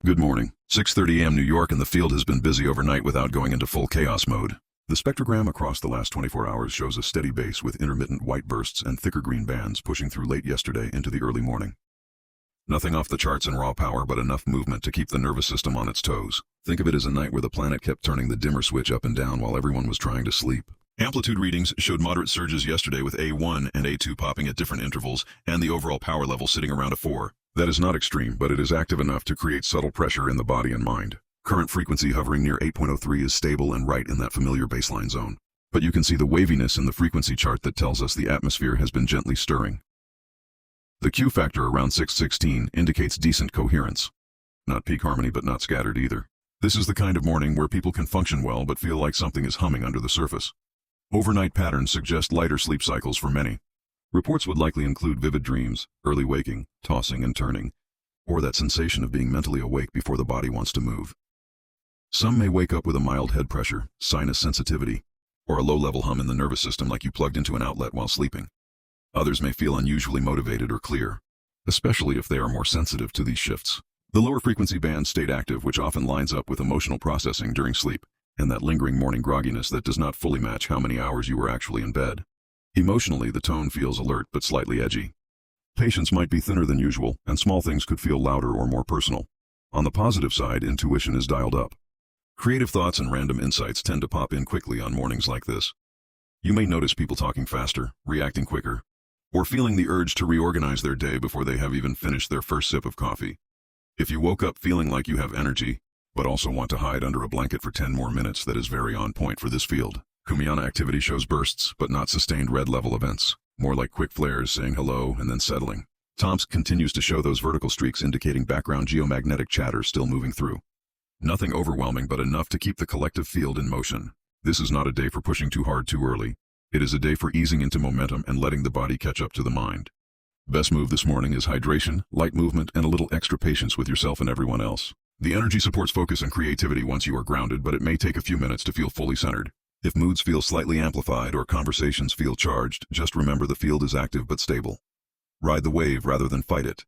Good morning. 6:30 a.m. New York, and the field has been busy overnight without going into full chaos mode. The spectrogram across the last 24 hours shows a steady base with intermittent white bursts and thicker green bands pushing through late yesterday into the early morning. Nothing off the charts in raw power, but enough movement to keep the nervous system on its toes. Think of it as a night where the planet kept turning the dimmer switch up and down while everyone was trying to sleep. Amplitude readings showed moderate surges yesterday with A1 and A2 popping at different intervals and the overall power level sitting around a 4. That is not extreme, but it is active enough to create subtle pressure in the body and mind. Current frequency hovering near 8.03 is stable and right in that familiar baseline zone. But you can see the waviness in the frequency chart that tells us the atmosphere has been gently stirring. The Q factor around 616 indicates decent coherence. Not peak harmony, but not scattered either. This is the kind of morning where people can function well but feel like something is humming under the surface. Overnight patterns suggest lighter sleep cycles for many. Reports would likely include vivid dreams, early waking, tossing and turning, or that sensation of being mentally awake before the body wants to move. Some may wake up with a mild head pressure, sinus sensitivity, or a low-level hum in the nervous system like you plugged into an outlet while sleeping. Others may feel unusually motivated or clear, especially if they are more sensitive to these shifts. The lower frequency bands stayed active, which often lines up with emotional processing during sleep, and that lingering morning grogginess that does not fully match how many hours you were actually in bed. Emotionally, the tone feels alert but slightly edgy. Patience might be thinner than usual, and small things could feel louder or more personal. On the positive side, intuition is dialed up. Creative thoughts and random insights tend to pop in quickly on mornings like this. You may notice people talking faster, reacting quicker, or feeling the urge to reorganize their day before they have even finished their first sip of coffee. If you woke up feeling like you have energy, but also want to hide under a blanket for 10 more minutes, that is very on point for this field. Kumiana activity shows bursts, but not sustained red-level events, more like quick flares saying hello and then settling. Tomsk continues to show those vertical streaks indicating background geomagnetic chatter still moving through. Nothing overwhelming, but enough to keep the collective field in motion. This is not a day for pushing too hard too early. It is a day for easing into momentum and letting the body catch up to the mind. Best move this morning is hydration, light movement, and a little extra patience with yourself and everyone else. The energy supports focus and creativity once you are grounded, but it may take a few minutes to feel fully centered. If moods feel slightly amplified or conversations feel charged, just remember the field is active but stable. Ride the wave rather than fight it.